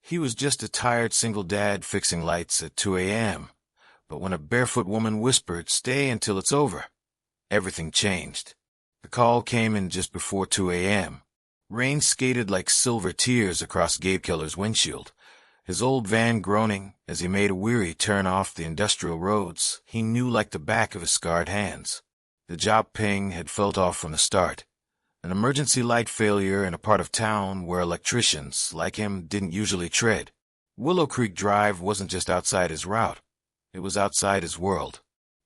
He was just a tired single dad fixing lights at 2 a.m. But when a barefoot woman whispered, "Stay until it's over," everything changed. The call came in just before 2 a.m. Rain skated like silver tears across Gabe Keller's windshield, his old van groaning as he made a weary turn off the industrial roads he knew like the back of his scarred hands. The job ping had felt off from the start. An emergency light failure in a part of town where electricians, like him, didn't usually tread. Willow Creek Drive wasn't just outside his route. It was outside his world.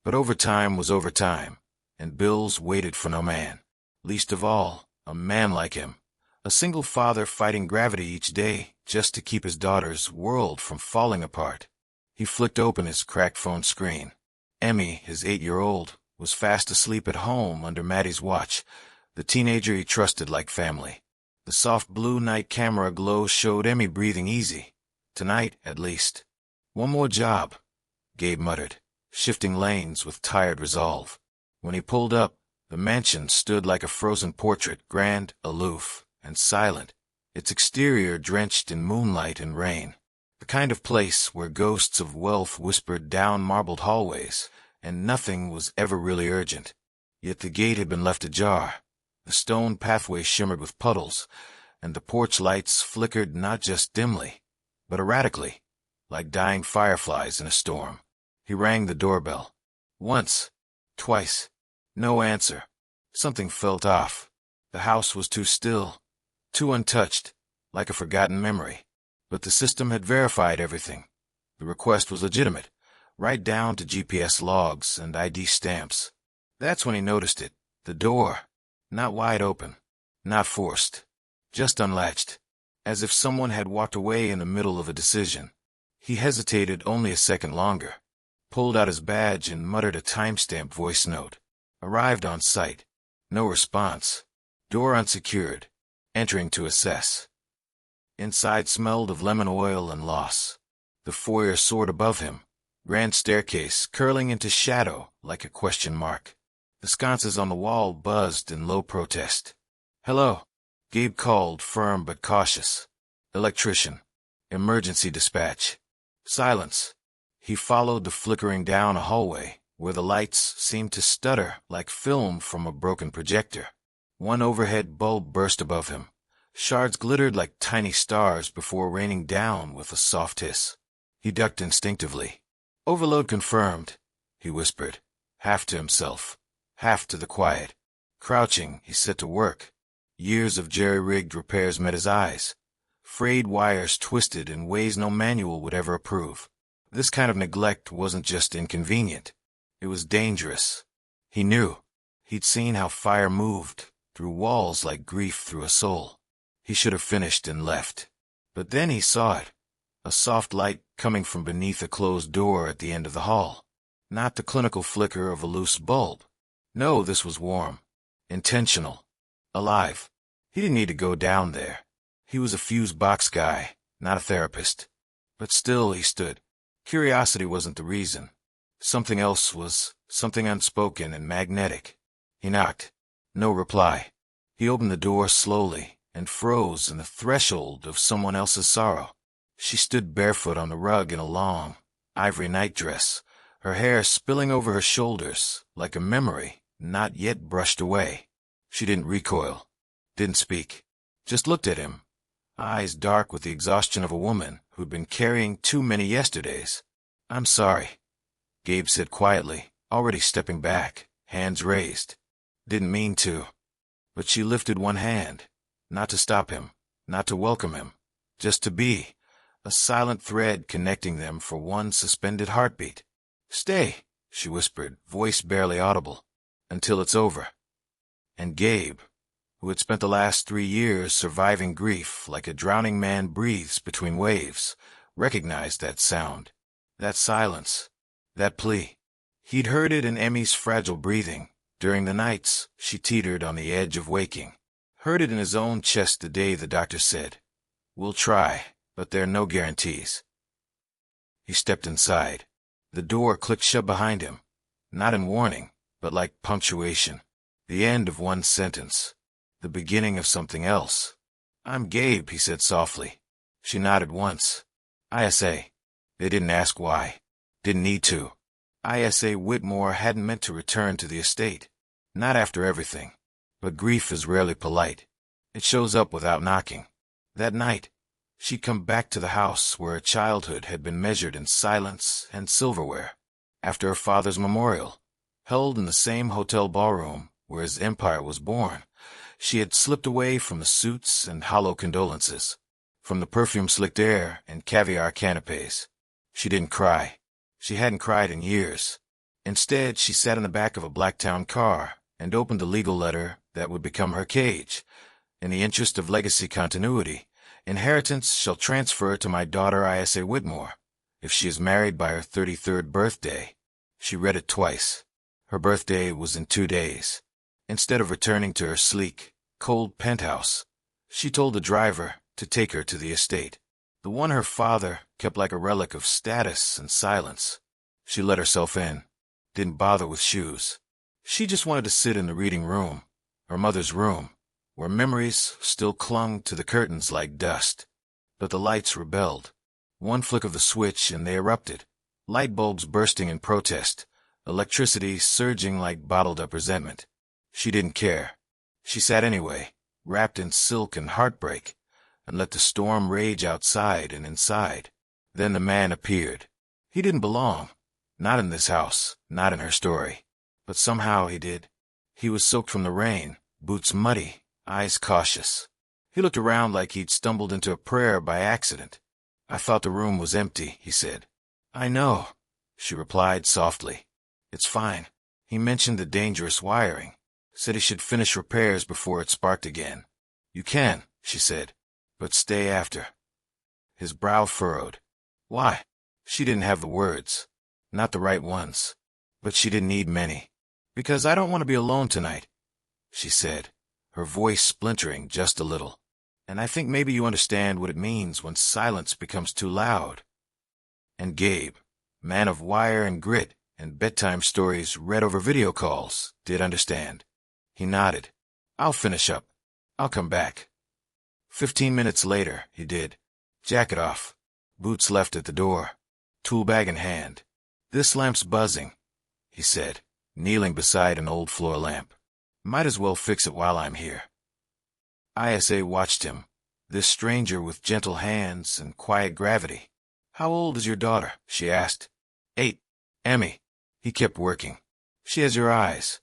But overtime was overtime, and bills waited for no man. Least of all, a man like him. A single father fighting gravity each day just to keep his daughter's world from falling apart. He flicked open his cracked phone screen. Emmy, his 8-year-old, was fast asleep at home under Maddie's watch, the teenager he trusted like family. The soft blue night camera glow showed Emmy breathing easy. Tonight, at least. One more job, Gabe muttered, shifting lanes with tired resolve. When he pulled up, the mansion stood like a frozen portrait, grand, aloof, and silent, its exterior drenched in moonlight and rain. The kind of place where ghosts of wealth whispered down marbled hallways, and nothing was ever really urgent. Yet the gate had been left ajar. The stone pathway shimmered with puddles, and the porch lights flickered not just dimly, but erratically, like dying fireflies in a storm. He rang the doorbell. Once, twice. No answer. Something felt off. The house was too still, too untouched, like a forgotten memory. But the system had verified everything. The request was legitimate, right down to GPS logs and ID stamps. That's when he noticed it. The door. Not wide open. Not forced. Just unlatched. As if someone had walked away in the middle of a decision. He hesitated only a second longer. Pulled out his badge and muttered a timestamp voice note. Arrived on site. No response. Door unsecured. Entering to assess. Inside smelled of lemon oil and loss. The foyer soared above him. Grand staircase curling into shadow like a question mark. The sconces on the wall buzzed in low protest. "Hello," Gabe called, firm but cautious. "Electrician. Emergency dispatch." Silence. He followed the flickering down a hallway, where the lights seemed to stutter like film from a broken projector. One overhead bulb burst above him. Shards glittered like tiny stars before raining down with a soft hiss. He ducked instinctively. "Overload confirmed," he whispered, half to himself, half to the quiet. Crouching, he set to work. Years of jerry-rigged repairs met his eyes. Frayed wires twisted in ways no manual would ever approve. This kind of neglect wasn't just inconvenient. It was dangerous. He knew. He'd seen how fire moved, through walls like grief through a soul. He should have finished and left. But then he saw it. A soft light coming from beneath a closed door at the end of the hall. Not the clinical flicker of a loose bulb. No, this was warm. Intentional. Alive. He didn't need to go down there. He was a fuse box guy, not a therapist. But still he stood. Curiosity wasn't the reason. Something else was, something unspoken and magnetic. He knocked. No reply. He opened the door slowly and froze in the threshold of someone else's sorrow. She stood barefoot on the rug in a long, ivory nightdress, her hair spilling over her shoulders like a memory not yet brushed away. She didn't recoil, didn't speak, just looked at him, eyes dark with the exhaustion of a woman who'd been carrying too many yesterdays. "I'm sorry," Gabe said quietly, already stepping back, hands raised. "Didn't mean to." But she lifted one hand, not to stop him, not to welcome him, just to be, a silent thread connecting them for one suspended heartbeat. "Stay," she whispered, voice barely audible, "until it's over." And Gabe, who had spent the last 3 years surviving grief like a drowning man breathes between waves, recognized that sound, that silence, that plea. He'd heard it in Emmy's fragile breathing, during the nights she teetered on the edge of waking. Heard it in his own chest the day the doctor said, "We'll try, but there are no guarantees." He stepped inside. The door clicked shut behind him, not in warning, but like punctuation. The end of one sentence. The beginning of something else. "I'm Gabe," he said softly. She nodded once. ISA. They didn't ask why. Didn't need to. ISA Whitmore hadn't meant to return to the estate. Not after everything. But grief is rarely polite. It shows up without knocking. That night, she'd come back to the house where her childhood had been measured in silence and silverware. After her father's memorial, held in the same hotel ballroom where his empire was born, she had slipped away from the suits and hollow condolences, from the perfume-slicked air and caviar canapes. She didn't cry. She hadn't cried in years. Instead, she sat in the back of a Blacktown car and opened the legal letter that would become her cage. In the interest of legacy continuity, inheritance shall transfer to my daughter ISA Whitmore, if she is married by her 33rd birthday. She read it twice. Her birthday was in 2 days. Instead of returning to her sleek, cold penthouse, she told the driver to take her to the estate, the one her father kept like a relic of status and silence. She let herself in, didn't bother with shoes. She just wanted to sit in the reading room, her mother's room, where memories still clung to the curtains like dust. But the lights rebelled. One flick of the switch and they erupted, light bulbs bursting in protest, electricity surging like bottled-up resentment. She didn't care. She sat anyway, wrapped in silk and heartbreak, and let the storm rage outside and inside. Then the man appeared. He didn't belong. Not in this house, not in her story. But somehow he did. He was soaked from the rain, boots muddy, eyes cautious. He looked around like he'd stumbled into a prayer by accident. I thought the room was empty, he said. I know, she replied softly. It's fine. He mentioned the dangerous wiring. Said he should finish repairs before it sparked again. You can, she said, but stay after. His brow furrowed. Why? She didn't have the words. Not the right ones. But she didn't need many. Because I don't want to be alone tonight, she said, her voice splintering just a little. And I think maybe you understand what it means when silence becomes too loud. And Gabe, man of wire and grit and bedtime stories read over video calls, did understand. He nodded. I'll finish up. I'll come back. 15 minutes later, he did. Jacket off. Boots left at the door. Tool bag in hand. This lamp's buzzing, he said, kneeling beside an old floor lamp. Might as well fix it while I'm here. ISA watched him, this stranger with gentle hands and quiet gravity. How old is your daughter? She asked. 8. Emmy. He kept working. She has your eyes,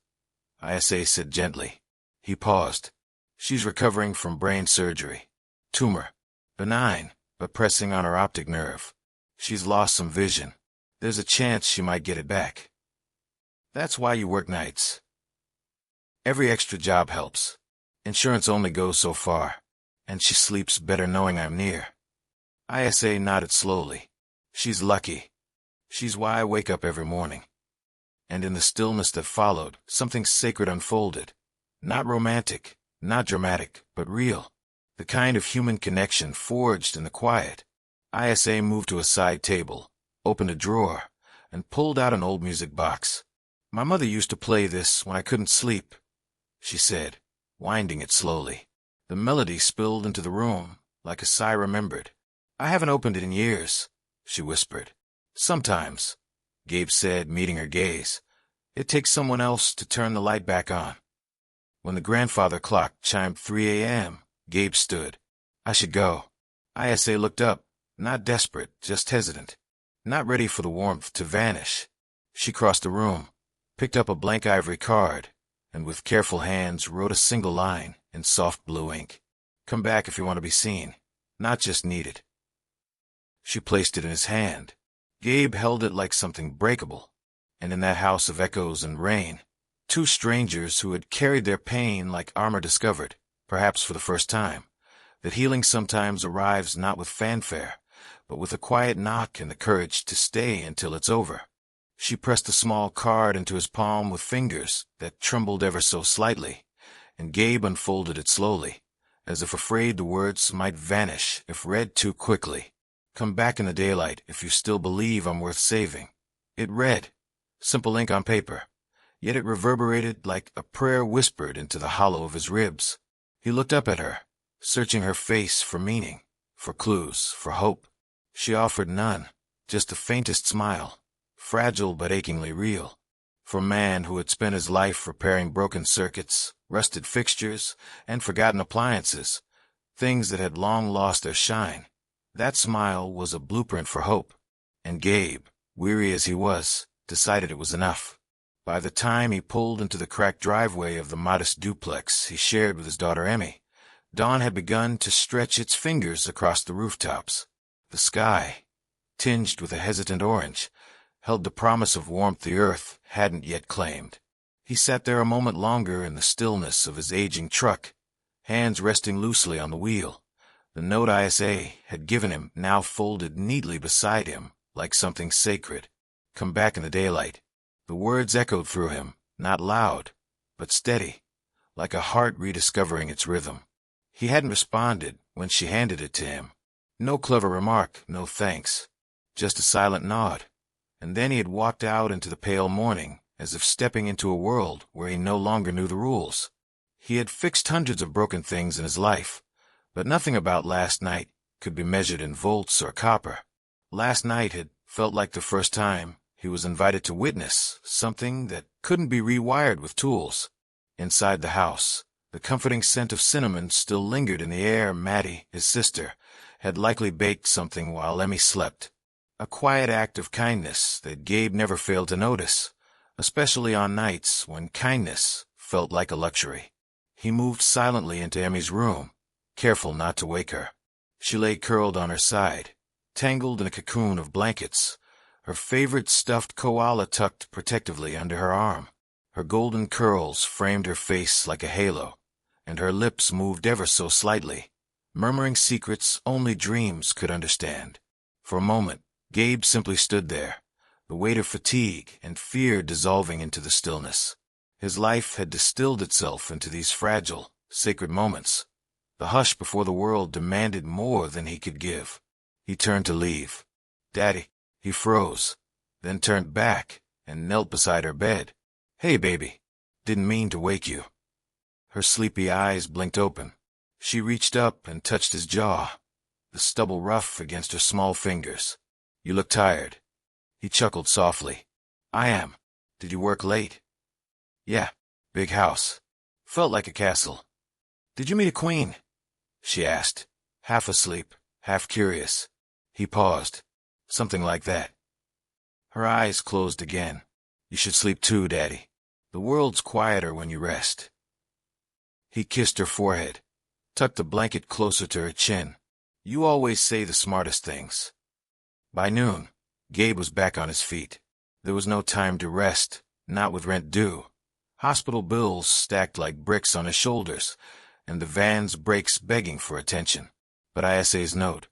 ISA said gently. He paused. She's recovering from brain surgery. Tumor. Benign, but pressing on her optic nerve. She's lost some vision. There's a chance she might get it back. That's why you work nights. Every extra job helps. Insurance only goes so far, and she sleeps better knowing I'm near. ISA nodded slowly. She's lucky. She's why I wake up every morning. And in the stillness that followed, something sacred unfolded. Not romantic, not dramatic, but real. The kind of human connection forged in the quiet. ISA moved to a side table, opened a drawer, and pulled out an old music box. My mother used to play this when I couldn't sleep, she said, winding it slowly. The melody spilled into the room, like a sigh remembered. I haven't opened it in years, she whispered. Sometimes, Gabe said, meeting her gaze. It takes someone else to turn the light back on. When the grandfather clock chimed 3 a.m., Gabe stood. I should go. ISA looked up, not desperate, just hesitant, not ready for the warmth to vanish. She crossed the room, picked up a blank ivory card, and with careful hands wrote a single line in soft blue ink. Come back if you want to be seen, not just needed. She placed it in his hand. Gabe held it like something breakable, and in that house of echoes and rain, two strangers who had carried their pain like armor discovered, perhaps for the first time, that healing sometimes arrives not with fanfare, but with a quiet knock and the courage to stay until it's over. She pressed the small card into his palm with fingers that trembled ever so slightly, and Gabe unfolded it slowly, as if afraid the words might vanish if read too quickly. Come back in the daylight if you still believe I'm worth saving. It read, simple ink on paper, yet it reverberated like a prayer whispered into the hollow of his ribs. He looked up at her, searching her face for meaning. for clues, for hope. She offered none, just the faintest smile, fragile but achingly real. For a man who had spent his life repairing broken circuits, rusted fixtures, and forgotten appliances, things that had long lost their shine, that smile was a blueprint for hope. And Gabe, weary as he was, decided it was enough. By the time he pulled into the cracked driveway of the modest duplex he shared with his daughter Emmy, dawn had begun to stretch its fingers across the rooftops. The sky, tinged with a hesitant orange, held the promise of warmth the earth hadn't yet claimed. He sat there a moment longer in the stillness of his aging truck, hands resting loosely on the wheel. The note ISA had given him now folded neatly beside him like something sacred. Come back in the daylight. The words echoed through him, not loud, but steady, like a heart rediscovering its rhythm. He hadn't responded when she handed it to him. No clever remark, no thanks, just a silent nod. And then he had walked out into the pale morning, as if stepping into a world where he no longer knew the rules. He had fixed hundreds of broken things in his life, but nothing about last night could be measured in volts or copper. Last night had felt like the first time he was invited to witness something that couldn't be rewired with tools. Inside the house, the comforting scent of cinnamon still lingered in the air. Maddie, his sister, had likely baked something while Emmy slept. A quiet act of kindness that Gabe never failed to notice, especially on nights when kindness felt like a luxury. He moved silently into Emmy's room, careful not to wake her. She lay curled on her side, tangled in a cocoon of blankets, her favorite stuffed koala tucked protectively under her arm. Her golden curls framed her face like a halo, and her lips moved ever so slightly, murmuring secrets only dreams could understand. For a moment, Gabe simply stood there, the weight of fatigue and fear dissolving into the stillness. His life had distilled itself into these fragile, sacred moments. The hush before the world demanded more than he could give. He turned to leave. "Daddy." He froze, then turned back and knelt beside her bed. "Hey, baby. Didn't mean to wake you." Her sleepy eyes blinked open. She reached up and touched his jaw, the stubble rough against her small fingers. "You look tired." He chuckled softly. "I am. Did you work late?" "Yeah. Big house. Felt like a castle." "Did you meet a queen?" she asked, half asleep, half curious. He paused. "Something like that." Her eyes closed again. "You should sleep too, Daddy. The world's quieter when you rest." He kissed her forehead, tucked the blanket closer to her chin. "You always say the smartest things." By noon, Gabe was back on his feet. There was no time to rest, not with rent due. Hospital bills stacked like bricks on his shoulders, and the van's brakes begging for attention. But ISA's note,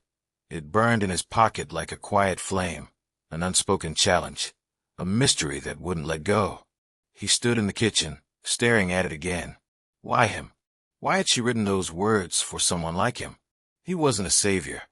it burned in his pocket like a quiet flame, an unspoken challenge, a mystery that wouldn't let go. He stood in the kitchen, staring at it again. Why him? Why had she written those words for someone like him? He wasn't a savior.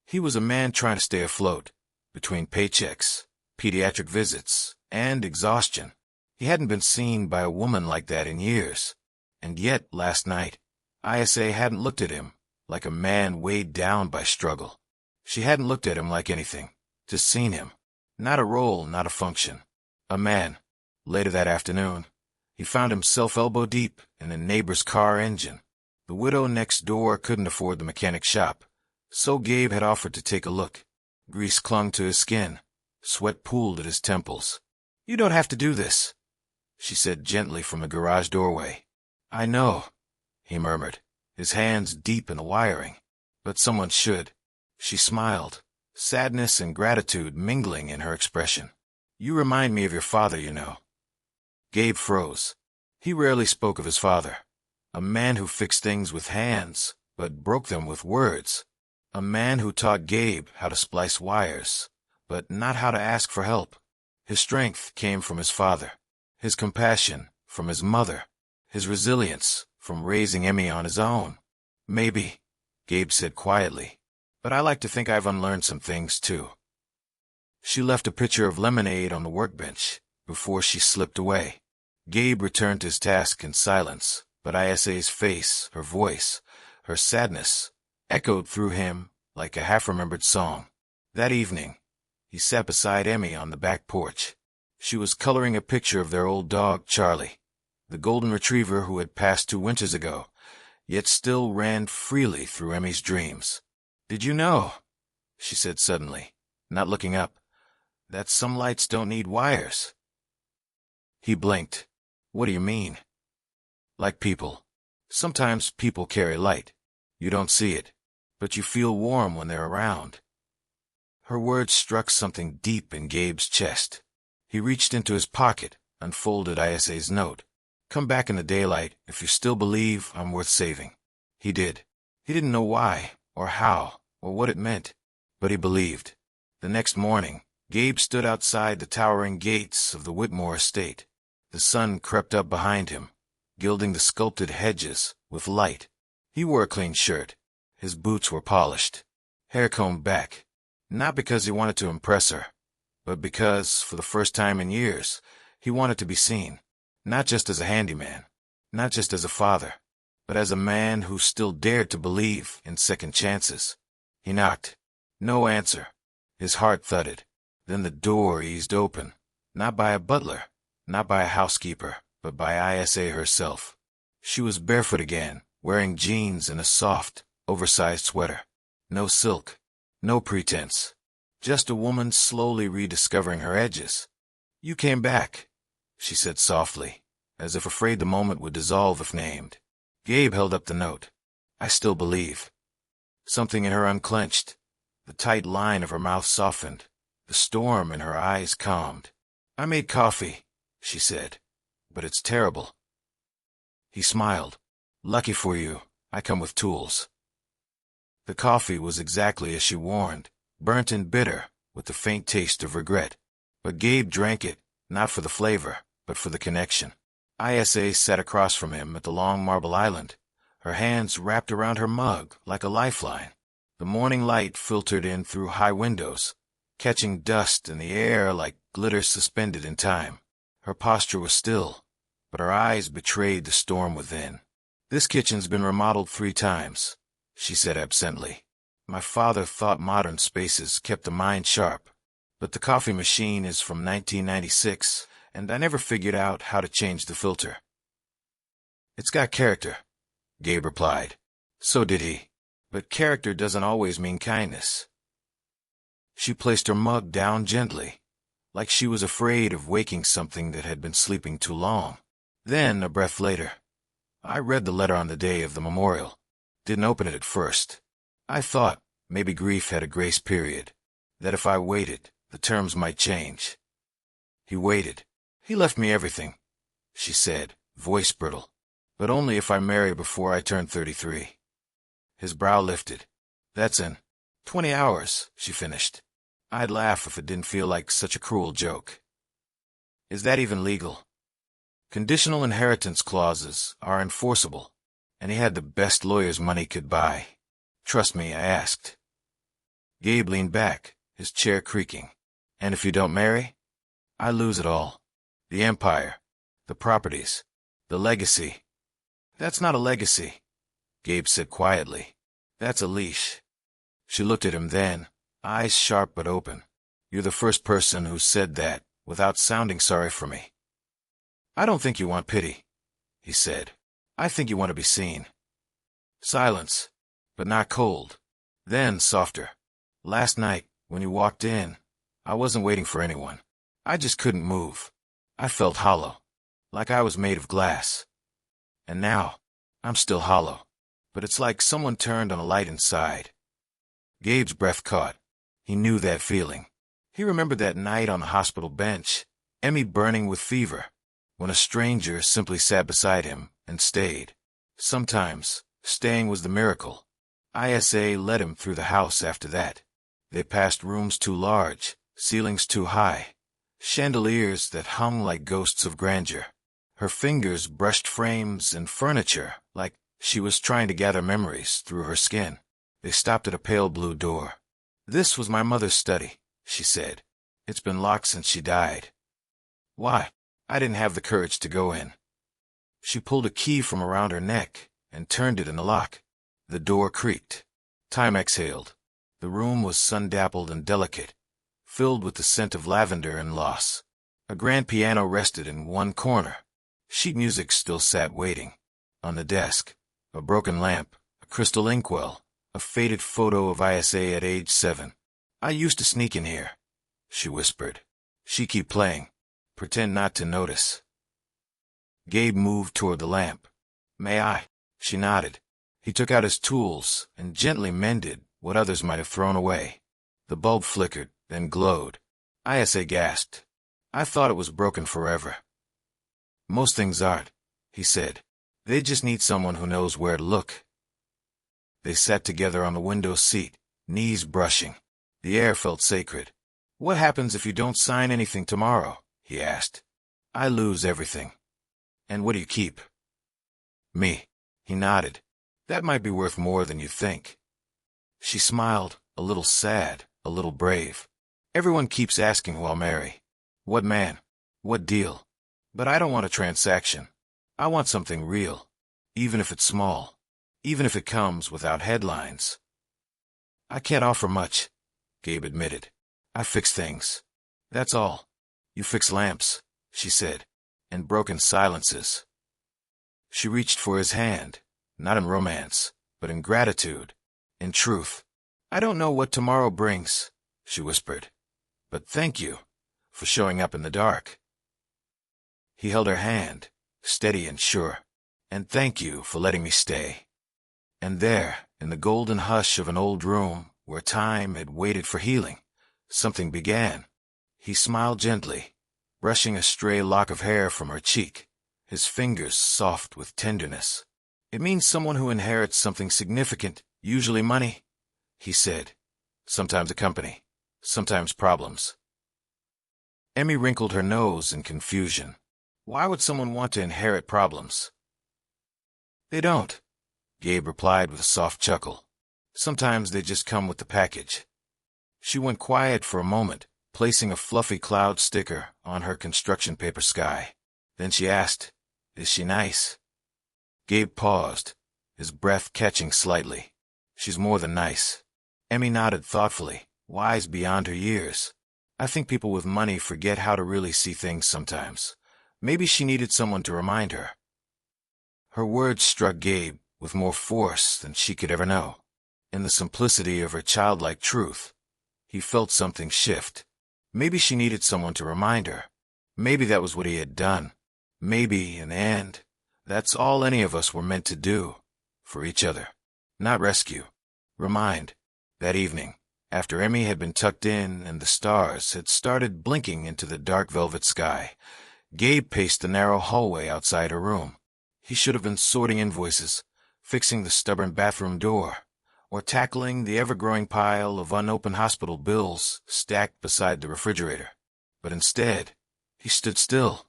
He was a man trying to stay afloat, between paychecks, pediatric visits, and exhaustion. He hadn't been seen by a woman like that in years. And yet, last night, ISA hadn't looked at him like a man weighed down by struggle. She hadn't looked at him like anything, just seen him. Not a role, not a function. A man. Later that afternoon, he found himself elbow deep in a neighbor's car engine. The widow next door couldn't afford the mechanic shop, so Gabe had offered to take a look. Grease clung to his skin. Sweat pooled at his temples. "You don't have to do this," she said gently from the garage doorway. "I know," he murmured, his hands deep in the wiring. "But someone should." She smiled, sadness and gratitude mingling in her expression. "You remind me of your father, you know." Gabe froze. He rarely spoke of his father. A man who fixed things with hands, but broke them with words. A man who taught Gabe how to splice wires, but not how to ask for help. His strength came from his father, his compassion from his mother, his resilience from raising Emmy on his own. "Maybe," Gabe said quietly, "but I like to think I've unlearned some things, too." She left a pitcher of lemonade on the workbench before she slipped away. Gabe returned to his task in silence, but ISA's face, her voice, her sadness, echoed through him like a half-remembered song. That evening, he sat beside Emmy on the back porch. She was coloring a picture of their old dog, Charlie, the golden retriever who had passed 2 winters ago, yet still ran freely through Emmy's dreams. "Did you know," she said suddenly, not looking up, "that some lights don't need wires?" He blinked. "What do you mean?" "Like people. Sometimes people carry light. You don't see it, but you feel warm when they're around." Her words struck something deep in Gabe's chest. He reached into his pocket, unfolded ISA's note. "Come back in the daylight if you still believe I'm worth saving." He did. He didn't know why, or how, or what it meant, but he believed. The next morning, Gabe stood outside the towering gates of the Whitmore estate. The sun crept up behind him, gilding the sculpted hedges with light. He wore a clean shirt. His boots were polished, hair combed back, not because he wanted to impress her, but because, for the first time in years, he wanted to be seen, not just as a handyman, not just as a father, but as a man who still dared to believe in second chances. He knocked. No answer. His heart thudded. Then the door eased open, not by a butler, not by a housekeeper, but by ISA herself. She was barefoot again, wearing jeans and a soft, oversized sweater. No silk, no pretense. Just a woman slowly rediscovering her edges. "You came back," she said softly, as if afraid the moment would dissolve if named. Gabe held up the note. "I still believe." Something in her unclenched. The tight line of her mouth softened. The storm in her eyes calmed. "I made coffee," she said, "but it's terrible." He smiled. "Lucky for you, I come with tools." The coffee was exactly as she warned, burnt and bitter, with the faint taste of regret. But Gabe drank it, not for the flavor, but for the connection. ISA sat across from him at the long marble island, her hands wrapped around her mug like a lifeline. The morning light filtered in through high windows, catching dust in the air like glitter suspended in time. Her posture was still, but her eyes betrayed the storm within. "This kitchen's been remodeled 3 times, she said absently. "My father thought modern spaces kept the mind sharp, but the coffee machine is from 1996, and I never figured out how to change the filter." "It's got character," Gabe replied. So did he. But character doesn't always mean kindness. She placed her mug down gently, like she was afraid of waking something that had been sleeping too long. Then, a breath later, "I read the letter on the day of the memorial. Didn't open it at first. I thought maybe grief had a grace period, that if I waited, the terms might change." He waited. "He left me everything," she said, voice brittle, "but only if I marry before I turn 33. His brow lifted. "That's in 20 hours, she finished. "I'd laugh if it didn't feel like such a cruel joke." "Is that even legal?" "Conditional inheritance clauses are enforceable, and he had the best lawyers money could buy. Trust me, I asked." Gabe leaned back, his chair creaking. "And if you don't marry?" "I lose it all. The empire, the properties, the legacy." "That's not a legacy," Gabe said quietly. "That's a leash." She looked at him then, eyes sharp but open. "You're the first person who said that without sounding sorry for me." "I don't think you want pity," he said. "I think you want to be seen." Silence, but not cold. Then softer. "Last night, when you walked in, I wasn't waiting for anyone. I just couldn't move. I felt hollow, like I was made of glass. And now, I'm still hollow, but it's like someone turned on a light inside." Gabe's breath caught. He knew that feeling. He remembered that night on the hospital bench, Emmy burning with fever, when a stranger simply sat beside him and stayed. Sometimes, staying was the miracle. ISA led him through the house after that. They passed rooms too large, ceilings too high, chandeliers that hung like ghosts of grandeur. Her fingers brushed frames and furniture like she was trying to gather memories through her skin. They stopped at a pale blue door. "This was my mother's study," she said. "It's been locked since she died." "Why?" "I didn't have the courage to go in." She pulled a key from around her neck and turned it in the lock. The door creaked. Time exhaled. The room was sun-dappled and delicate, filled with the scent of lavender and loss. A grand piano rested in one corner. Sheet music still sat waiting. On the desk, a broken lamp, a crystal inkwell, a faded photo of Isa at age 7. "I used to sneak in here," she whispered. "She keep playing. Pretend not to notice." Gabe moved toward the lamp. "May I?" She nodded. He took out his tools and gently mended what others might have thrown away. The bulb flickered, then glowed. Isa gasped. "I thought it was broken forever." "Most things aren't," he said. "They just need someone who knows where to look." They sat together on the window seat, knees brushing. The air felt sacred. "What happens if you don't sign anything tomorrow?" he asked. "I lose everything." "And what do you keep?" "Me." He nodded. "That might be worth more than you think." She smiled, a little sad, a little brave. "Everyone keeps asking who I'll marry. What man? What deal? But I don't want a transaction. I want something real, even if it's small, even if it comes without headlines." "I can't offer much," Gabe admitted. "I fix things. That's all." "You fix lamps," she said, and broken silences. She reached for his hand, not in romance, but in gratitude, in truth. "I don't know what tomorrow brings," she whispered, "but thank you for showing up in the dark." He held her hand, steady and sure. "And thank you for letting me stay." And there, in the golden hush of an old room where time had waited for healing, something began. He smiled gently, brushing a stray lock of hair from her cheek, his fingers soft with tenderness. "It means someone who inherits something significant, usually money," he said. "Sometimes a company, sometimes problems." Emmy wrinkled her nose in confusion. Why would someone want to inherit problems? "They don't," Gabe replied with a soft chuckle. "Sometimes they just come with the package." She went quiet for a moment, placing a fluffy cloud sticker on her construction paper sky. Then she asked, "Is she nice?" Gabe paused, his breath catching slightly. "She's more than nice." Emmy nodded thoughtfully, wise beyond her years. "I think people with money forget how to really see things sometimes. Maybe she needed someone to remind her." Her words struck Gabe with more force than she could ever know. In the simplicity of her childlike truth, he felt something shift. Maybe she needed someone to remind her. Maybe that was what he had done. Maybe, in the end, that's all any of us were meant to do, for each other. Not rescue. Remind. That evening, after Emmy had been tucked in and the stars had started blinking into the dark velvet sky, Gabe paced the narrow hallway outside her room. He should have been sorting invoices, fixing the stubborn bathroom door, or tackling the ever-growing pile of unopened hospital bills stacked beside the refrigerator. But instead, he stood still,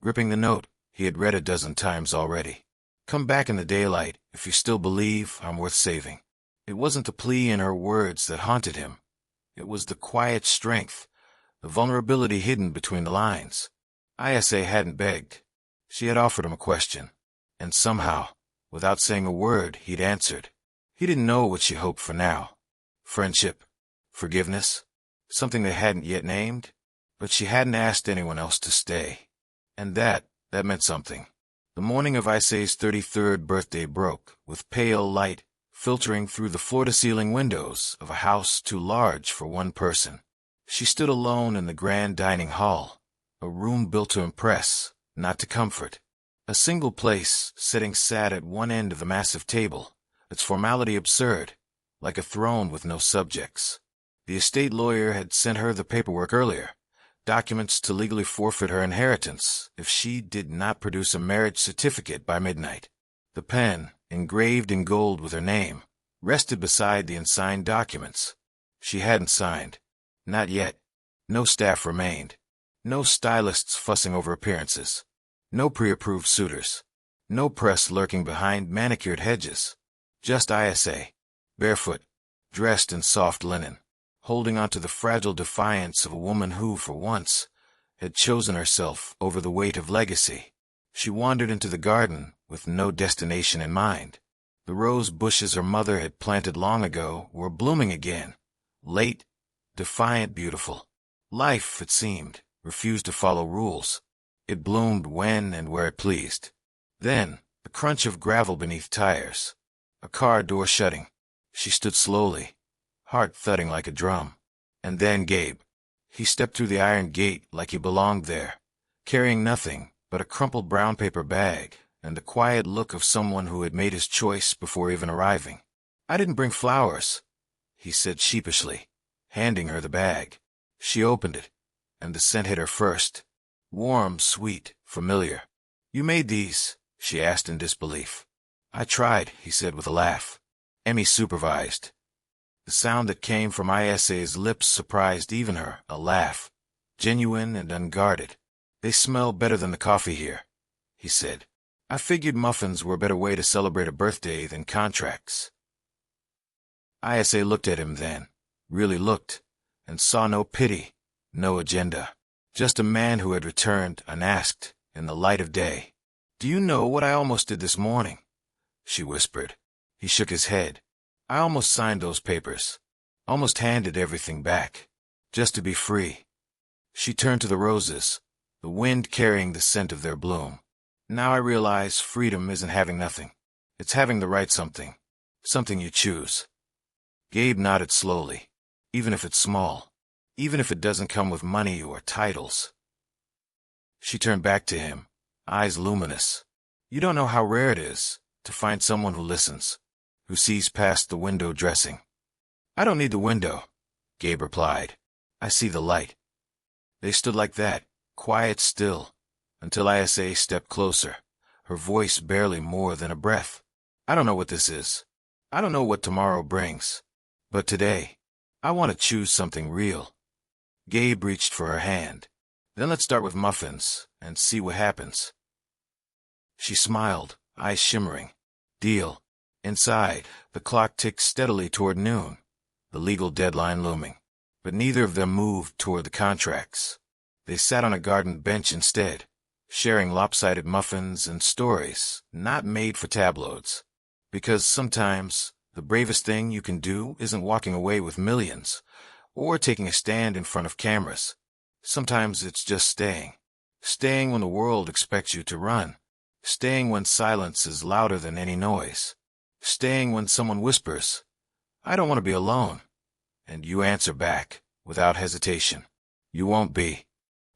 gripping the note he had read a dozen times already. "Come back in the daylight if you still believe I'm worth saving." It wasn't the plea in her words that haunted him. It was the quiet strength, the vulnerability hidden between the lines. Isa hadn't begged. She had offered him a question, and somehow, without saying a word, he'd answered. He didn't know what she hoped for now. Friendship, forgiveness, something they hadn't yet named, but she hadn't asked anyone else to stay. And that meant something. The morning of Isa's 33rd birthday broke, with pale light filtering through the floor-to-ceiling windows of a house too large for one person. She stood alone in the grand dining hall, a room built to impress, not to comfort. A single place sitting sat at one end of the massive table, its formality absurd, like a throne with no subjects. The estate lawyer had sent her the paperwork earlier, documents to legally forfeit her inheritance if she did not produce a marriage certificate by midnight. The pen, engraved in gold with her name, rested beside the unsigned documents. She hadn't signed. Not yet. No staff remained. No stylists fussing over appearances. No pre-approved suitors. No press lurking behind manicured hedges. Just Isa, barefoot, dressed in soft linen, holding onto the fragile defiance of a woman who, for once, had chosen herself over the weight of legacy. She wandered into the garden with no destination in mind. The rose bushes her mother had planted long ago were blooming again, Late, defiant, beautiful. Life, it seemed, refused to follow rules. It bloomed when and where it pleased. Then, the crunch of gravel beneath tires. A car door shutting. She stood slowly, heart thudding like a drum. And then Gabe. He stepped through the iron gate like he belonged there, carrying nothing but a crumpled brown paper bag and the quiet look of someone who had made his choice before even arriving. "I didn't bring flowers," he said sheepishly, handing her the bag. She opened it, and the scent hit her first. Warm, sweet, familiar. "You made these?" she asked in disbelief. "I tried," he said with a laugh. Emmy supervised. The sound that came from Isa's lips surprised even her, a laugh, genuine and unguarded. "They smell better than the coffee here," he said. "I figured muffins were a better way to celebrate a birthday than contracts." Isa looked at him then, really looked, and saw no pity, no agenda. Just a man who had returned, unasked, in the light of day. "Do you know what I almost did this morning?" she whispered. He shook his head. "I almost signed those papers. Almost handed everything back. Just to be free." She turned to the roses, the wind carrying the scent of their bloom. "Now I realize freedom isn't having nothing. It's having the right something. Something you choose." Gabe nodded slowly. "Even if it's small. Even if it doesn't come with money or titles." She turned back to him, eyes luminous. "You don't know how rare it is to find someone who listens, who sees past the window dressing." "I don't need the window," Gabe replied. "I see the light." They stood like that, quiet still, until Isa stepped closer, her voice barely more than a breath. "I don't know what this is. I don't know what tomorrow brings. But today, I want to choose something real." Gabe reached for her hand. "Then let's start with muffins and see what happens." She smiled, eyes shimmering. "Deal." Inside, the clock ticked steadily toward noon, the legal deadline looming. But neither of them moved toward the contracts. They sat on a garden bench instead, sharing lopsided muffins and stories not made for tabloids. Because sometimes the bravest thing you can do isn't walking away with millions or taking a stand in front of cameras. Sometimes it's just staying. Staying when the world expects you to run. Staying when silence is louder than any noise. Staying when someone whispers, "I don't want to be alone." And you answer back, without hesitation, "You won't be."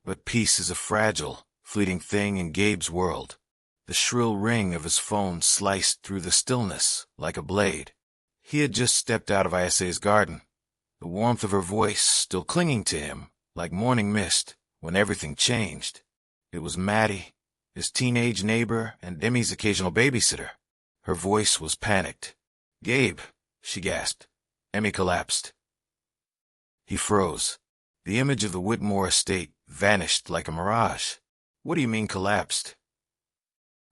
But peace is a fragile, fleeting thing in Gabe's world. The shrill ring of his phone sliced through the stillness like a blade. He had just stepped out of Isa's garden, the warmth of her voice still clinging to him like morning mist when everything changed. It was Maddie, his teenage neighbor and Emmy's occasional babysitter. Her voice was panicked. "Gabe," she gasped. Emmy collapsed. He froze. The image of the Whitmore estate vanished like a mirage. "What do you mean collapsed?"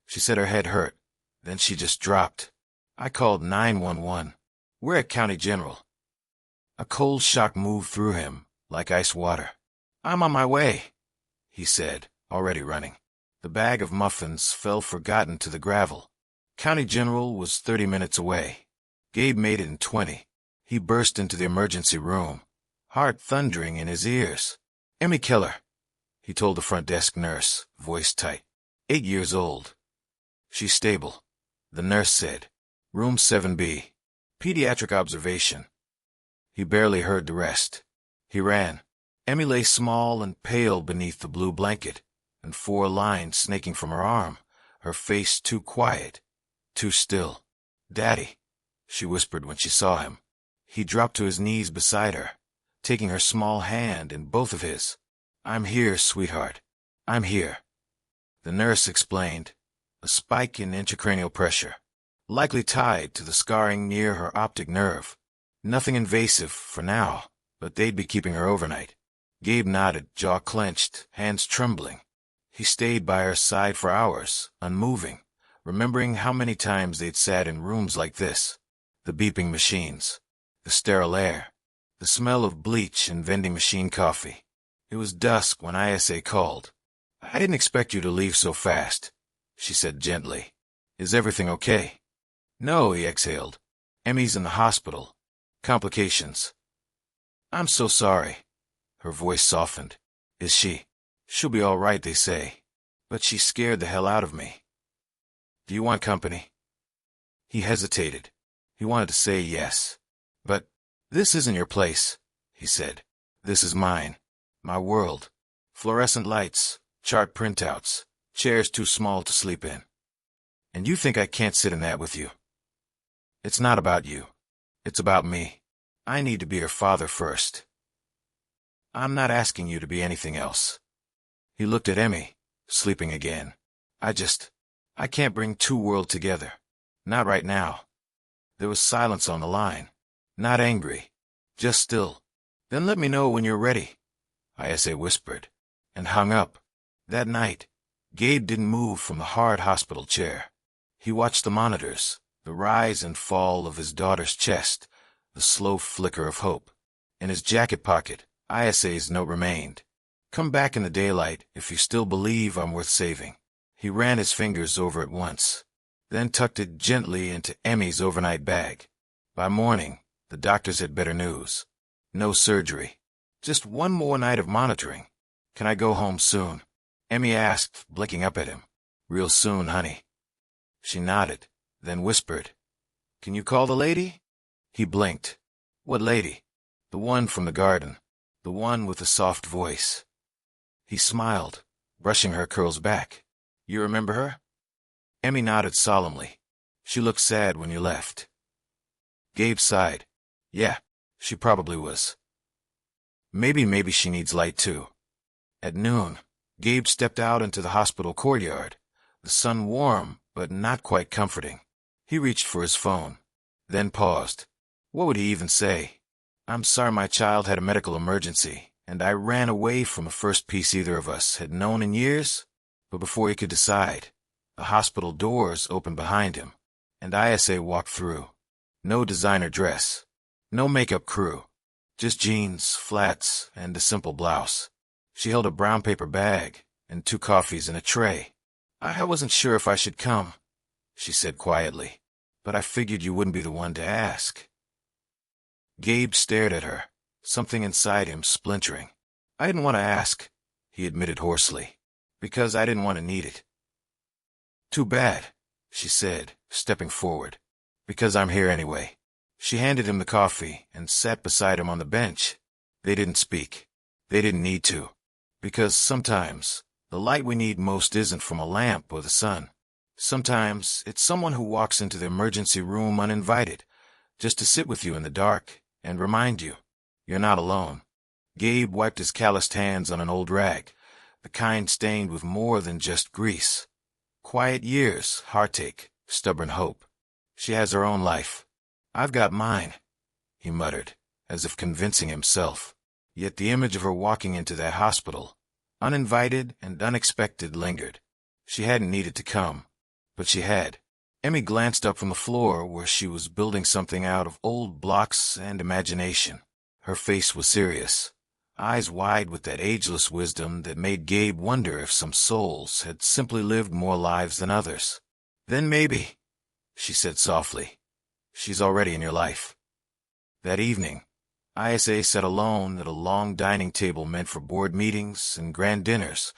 She said her head hurt. Then she just dropped. "I called 911. We're at County General." A cold shock moved through him, like ice water. "I'm on my way," he said, already running. The bag of muffins fell forgotten to the gravel. County General was 30 minutes away. Gabe made it in 20. He burst into the emergency room, heart thundering in his ears. "Emmy Keller," he told the front desk nurse, voice tight. 8 years old. "She's stable," the nurse said. "Room 7B. Pediatric observation." He barely heard the rest. He ran. Emmy lay small and pale beneath the blue blanket, and 4 lines snaking from her arm, her face too quiet, too still. "Daddy," she whispered when she saw him. He dropped to his knees beside her, taking her small hand in both of his. "I'm here, sweetheart. I'm here." The nurse explained. A spike in intracranial pressure, likely tied to the scarring near her optic nerve. Nothing invasive for now, but they'd be keeping her overnight. Gabe nodded, jaw clenched, hands trembling. He stayed by her side for hours, unmoving, remembering how many times they'd sat in rooms like this. The beeping machines, the sterile air, the smell of bleach and vending machine coffee. It was dusk when Isa called. "I didn't expect you to leave so fast," she said gently. "Is everything okay?" "No," he exhaled. "Emmy's in the hospital. Complications." I'm so sorry. Her voice softened. Is she? She'll be all right, they say. But she scared the hell out of me. Do you want company? He hesitated. He wanted to say yes. But, this isn't your place, he said. This is mine. My world. Fluorescent lights, chart printouts, chairs too small to sleep in. And you think I can't sit in that with you? It's not about you. It's about me. I need to be her father first. I'm not asking you to be anything else. He looked at Emmy, sleeping again. I can't bring two worlds together. Not right now. There was silence on the line. Not angry. Just still. Then let me know when you're ready, ISA whispered, and hung up. That night, Gabe didn't move from the hard hospital chair. He watched the monitors, the rise and fall of his daughter's chest, the slow flicker of hope. In his jacket pocket, ISA's note remained. Come back in the daylight if you still believe I'm worth saving. He ran his fingers over it once, then tucked it gently into Emmy's overnight bag. By morning, the doctors had better news. No surgery. Just one more night of monitoring. Can I go home soon? Emmy asked, blinking up at him. Real soon, honey. She nodded, then whispered, Can you call the lady? He blinked. What lady? The one from the garden. The one with the soft voice. He smiled, brushing her curls back. You remember her? Emmy nodded solemnly. She looked sad when you left. Gabe sighed. Yeah, she probably was. Maybe she needs light too. At noon, Gabe stepped out into the hospital courtyard, the sun warm but not quite comforting. He reached for his phone, then paused. What would he even say? I'm sorry my child had a medical emergency, and I ran away from the first piece either of us had known in years. But before he could decide, the hospital doors opened behind him, and ISA walked through. No designer dress, no makeup crew, just jeans, flats, and a simple blouse. She held a brown paper bag and 2 coffees in a tray. I wasn't sure if I should come, she said quietly, but I figured you wouldn't be the one to ask. Gabe stared at her, something inside him splintering. I didn't want to ask, he admitted hoarsely, because I didn't want to need it. Too bad, she said, stepping forward, because I'm here anyway. She handed him the coffee and sat beside him on the bench. They didn't speak. They didn't need to, because sometimes the light we need most isn't from a lamp or the sun. Sometimes it's someone who walks into the emergency room uninvited, just to sit with you in the dark and remind you you're not alone. Gabe wiped his calloused hands on an old rag, the kind stained with more than just grease. Quiet years, heartache, stubborn hope. She has her own life. I've got mine, he muttered, as if convincing himself. Yet the image of her walking into that hospital, uninvited and unexpected, lingered. She hadn't needed to come, but she had. Emmy glanced up from the floor where she was building something out of old blocks and imagination. Her face was serious, eyes wide with that ageless wisdom that made Gabe wonder if some souls had simply lived more lives than others. Then maybe, she said softly, she's already in your life. That evening, ISA sat alone at a long dining table meant for board meetings and grand dinners,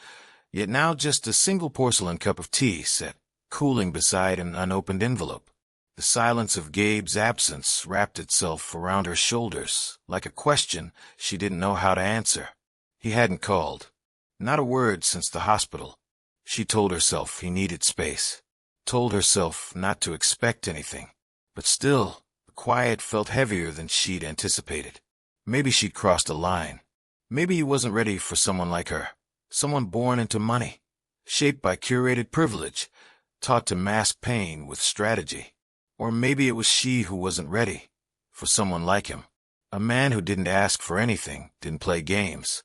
yet now just a single porcelain cup of tea set, cooling beside an unopened envelope. The silence of Gabe's absence wrapped itself around her shoulders like a question she didn't know how to answer. He hadn't called. Not a word since the hospital. She told herself he needed space. Told herself not to expect anything. But still, the quiet felt heavier than she'd anticipated. Maybe she'd crossed a line. Maybe he wasn't ready for someone like her. Someone born into money, shaped by curated privilege, taught to mask pain with strategy. Or maybe it was she who wasn't ready for someone like him. A man who didn't ask for anything, didn't play games.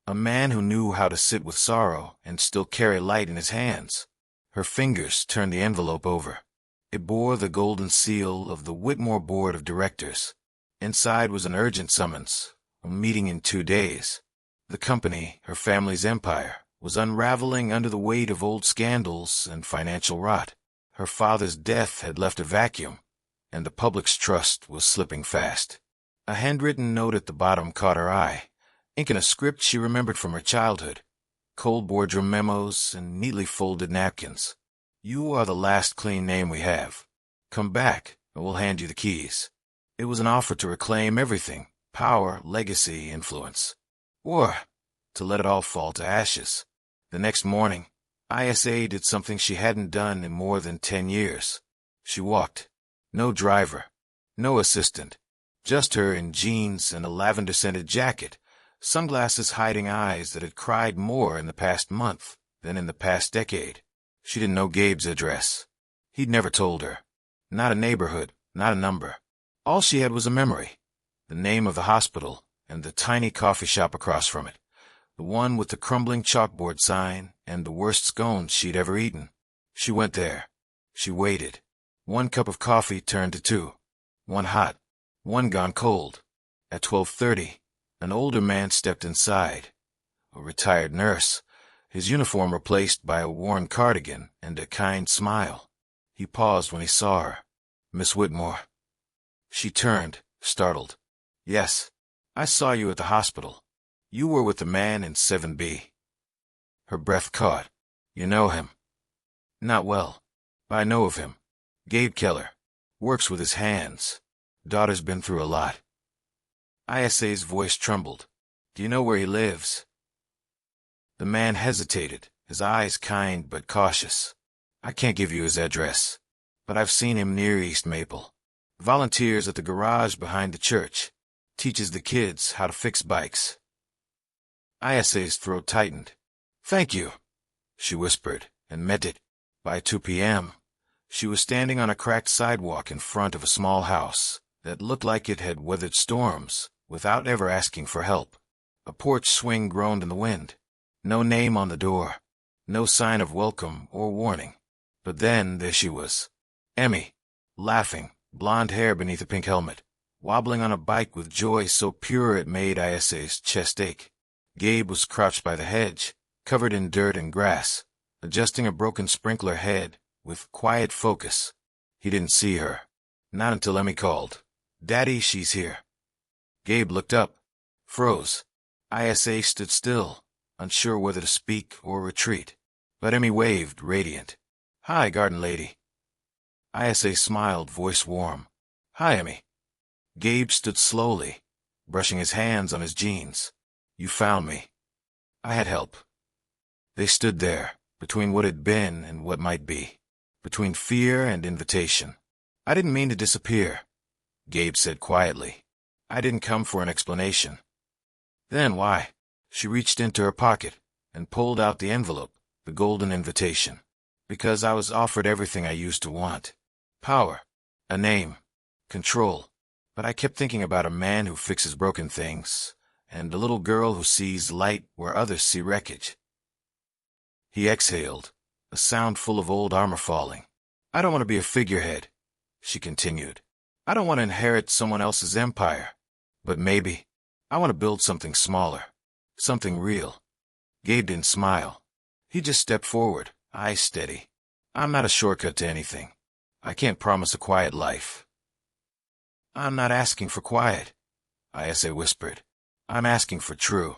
A man who knew how to sit with sorrow and still carry light in his hands. Her fingers turned the envelope over. It bore the golden seal of the Whitmore Board of Directors. Inside was an urgent summons, a meeting in 2 days. The company, her family's empire, was unraveling under the weight of old scandals and financial rot. Her father's death had left a vacuum, and the public's trust was slipping fast. A handwritten note at the bottom caught her eye, ink in a script she remembered from her childhood. Cold boardroom memos and neatly folded napkins. You are the last clean name we have. Come back, and we'll hand you the keys. It was an offer to reclaim everything: power, legacy, influence. Or to let it all fall to ashes. The next morning, ISA did something she hadn't done in more than 10 years. She walked. No driver. No assistant. Just her in jeans and a lavender-scented jacket, sunglasses hiding eyes that had cried more in the past month than in the past decade. She didn't know Gabe's address. He'd never told her. Not a neighborhood, not a number. All she had was a memory. The name of the hospital and the tiny coffee shop across from it. The one with the crumbling chalkboard sign and the worst scones she'd ever eaten. She went there. She waited. 1 cup of coffee turned to 2. 1 hot. 1 gone cold. At 12:30, an older man stepped inside. A retired nurse, his uniform replaced by a worn cardigan and a kind smile. He paused when he saw her. Miss Whitmore. She turned, startled. Yes, I saw you at the hospital. You were with the man in 7B. Her breath caught. You know him? Not well. I know of him. Gabe Keller. Works with his hands. Daughter's been through a lot. ISA's voice trembled. Do you know where he lives? The man hesitated, his eyes kind but cautious. I can't give you his address, but I've seen him near East Maple. Volunteers at the garage behind the church. Teaches the kids how to fix bikes. ISA's throat tightened. Thank you, she whispered, and meant it. By 2 p.m., she was standing on a cracked sidewalk in front of a small house that looked like it had weathered storms without ever asking for help. A porch swing groaned in the wind. No name on the door. No sign of welcome or warning. But then there she was. Emmy, laughing, blonde hair beneath a pink helmet, wobbling on a bike with joy so pure it made ISA's chest ache. Gabe was crouched by the hedge, covered in dirt and grass, adjusting a broken sprinkler head with quiet focus. He didn't see her. Not until Emmy called. Daddy, she's here. Gabe looked up, froze. ISA stood still, unsure whether to speak or retreat. But Emmy waved, radiant. Hi, garden lady. ISA smiled, voice warm. Hi, Emmy. Gabe stood slowly, brushing his hands on his jeans. You found me. I had help. They stood there, between what had been and what might be, between fear and invitation. I didn't mean to disappear, Gabe said quietly. I didn't come for an explanation. Then why? She reached into her pocket and pulled out the envelope, the golden invitation. Because I was offered everything I used to want. Power, a name, control. But I kept thinking about a man who fixes broken things, and a little girl who sees light where others see wreckage. He exhaled, a sound full of old armor falling. I don't want to be a figurehead, she continued. I don't want to inherit someone else's empire. But maybe I want to build something smaller, something real. Gabe didn't smile. He just stepped forward, eyes steady. I'm not a shortcut to anything. I can't promise a quiet life. I'm not asking for quiet, ISA whispered. I'm asking for true.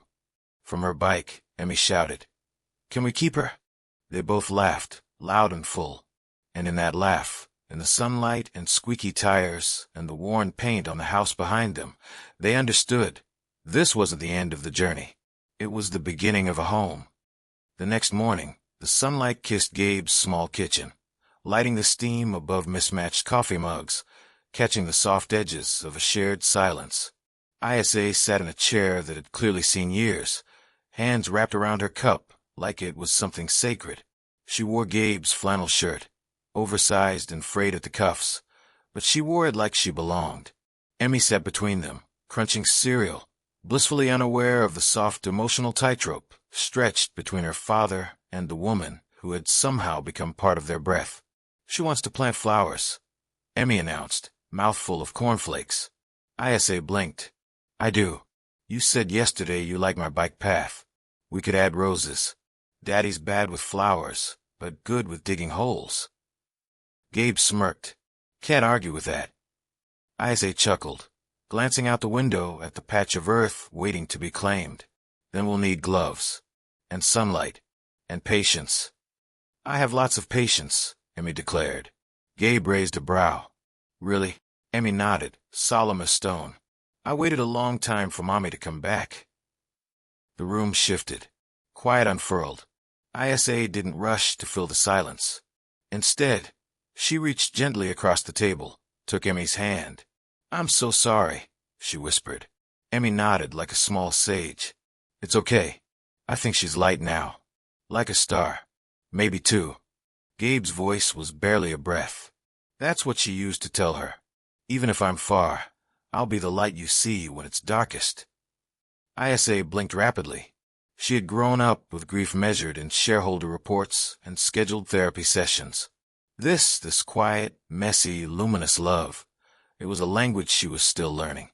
From her bike, Emmy shouted. Can we keep her? They both laughed, loud and full. And in that laugh, in the sunlight and squeaky tires and the worn paint on the house behind them, they understood. This wasn't the end of the journey. It was the beginning of a home. The next morning, the sunlight kissed Gabe's small kitchen, lighting the steam above mismatched coffee mugs, catching the soft edges of a shared silence. ISA sat in a chair that had clearly seen years, hands wrapped around her cup like it was something sacred. She wore Gabe's flannel shirt, oversized and frayed at the cuffs, but she wore it like she belonged. Emmy sat between them, crunching cereal, blissfully unaware of the soft emotional tightrope stretched between her father and the woman who had somehow become part of their breath. She wants to plant flowers, Emmy announced, mouthful of cornflakes. ISA blinked. I do. You said yesterday you like my bike path. We could add roses. Daddy's bad with flowers, but good with digging holes. Gabe smirked. Can't argue with that. ISA chuckled. glancing out the window at the patch of earth waiting to be claimed. Then we'll need gloves, and sunlight, and patience. I have lots of patience, Emmy declared. Gabe raised a brow. Really? Emmy nodded, solemn as stone. I waited a long time for Mommy to come back. The room shifted. Quiet unfurled. ISA didn't rush to fill the silence. Instead, she reached gently across the table, took Emmy's hand. I'm so sorry, she whispered. Emmy nodded like a small sage. It's okay. I think she's light now. Like a star. Maybe two. Gabe's voice was barely a breath. That's what she used to tell her. Even if I'm far, I'll be the light you see when it's darkest. ISA blinked rapidly. She had grown up with grief measured in shareholder reports and scheduled therapy sessions. This quiet, messy, luminous love, it was a language she was still learning.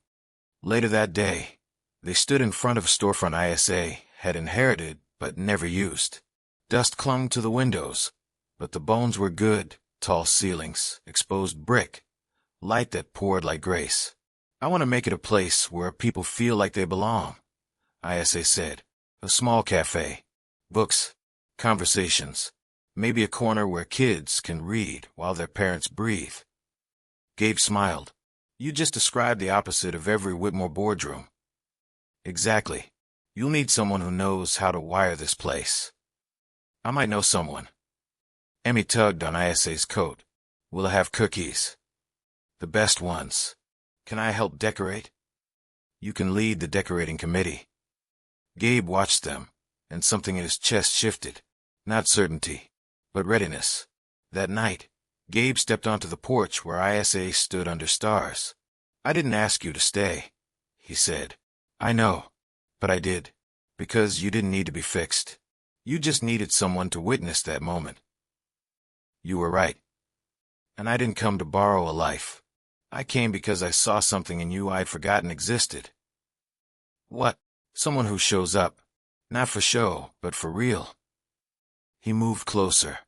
Later that day, they stood in front of a storefront ISA had inherited but never used. Dust clung to the windows, but the bones were good, tall ceilings, exposed brick, light that poured like grace. I want to make it a place where people feel like they belong, ISA said. A small cafe. Books. Conversations. Maybe a corner where kids can read while their parents breathe. Gabe smiled. You just described the opposite of every Whitmore boardroom. Exactly. You'll need someone who knows how to wire this place. I might know someone. Emmy tugged on ISA's coat. We'll have cookies. The best ones. Can I help decorate? You can lead the decorating committee. Gabe watched them, and something in his chest shifted. Not certainty, but readiness. That night, Gabe stepped onto the porch where ISA stood under stars. I didn't ask you to stay, he said. I know, but I did, because you didn't need to be fixed. You just needed someone to witness that moment. You were right. And I didn't come to borrow a life. I came because I saw something in you I'd forgotten existed. What? Someone who shows up. Not for show, but for real. He moved closer.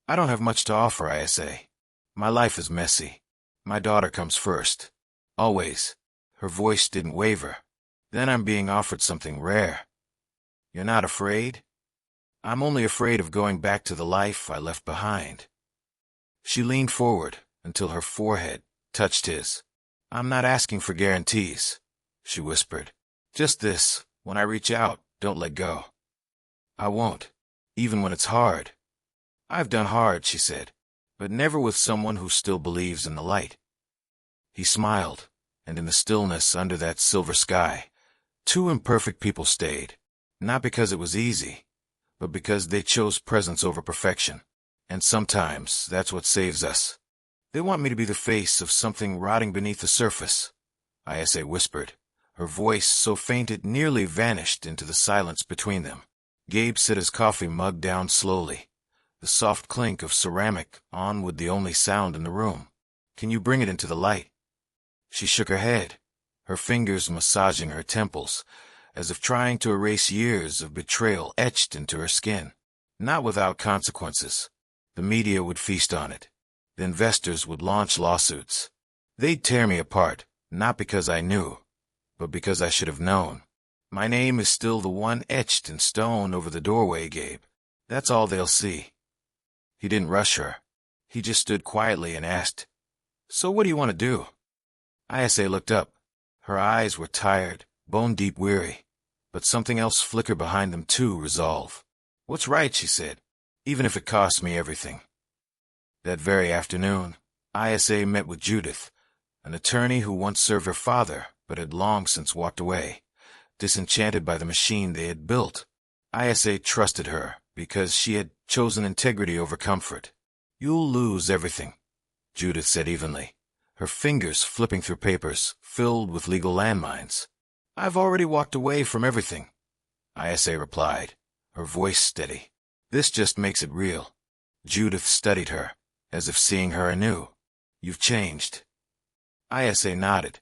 I don't have much to offer, ISA. My life is messy. My daughter comes first. Always. Her voice didn't waver. Then I'm being offered something rare. You're not afraid? I'm only afraid of going back to the life I left behind. She leaned forward until her forehead touched his. I'm not asking for guarantees, she whispered. Just this. When I reach out, don't let go. I won't, even when it's hard. I've done hard, she said, but never with someone who still believes in the light. He smiled, and in the stillness under that silver sky, two imperfect people stayed, not because it was easy, but because they chose presence over perfection. And sometimes that's what saves us. They want me to be the face of something rotting beneath the surface, ISA whispered. Her voice so faint it nearly vanished into the silence between them. Gabe set his coffee mug down slowly, the soft clink of ceramic on with the only sound in the room. Can you bring it into the light? She shook her head, her fingers massaging her temples, as if trying to erase years of betrayal etched into her skin. Not without consequences. The media would feast on it. The investors would launch lawsuits. They'd tear me apart, not because I knew, but because I should have known. My name is still the one etched in stone over the doorway, Gabe. That's all they'll see. He didn't rush her. He just stood quietly and asked, So what do you want to do? ISA looked up. Her eyes were tired, bone-deep weary, but something else flickered behind them too, resolve. What's right, she said, even if it costs me everything. That very afternoon, ISA met with Judith, an attorney who once served her father, but had long since walked away, disenchanted by the machine they had built. ISA trusted her because she had chosen integrity over comfort. You'll lose everything, Judith said evenly, her fingers flipping through papers filled with legal landmines. I've already walked away from everything, ISA replied, her voice steady. This just makes it real. Judith studied her, as if seeing her anew. You've changed. ISA nodded.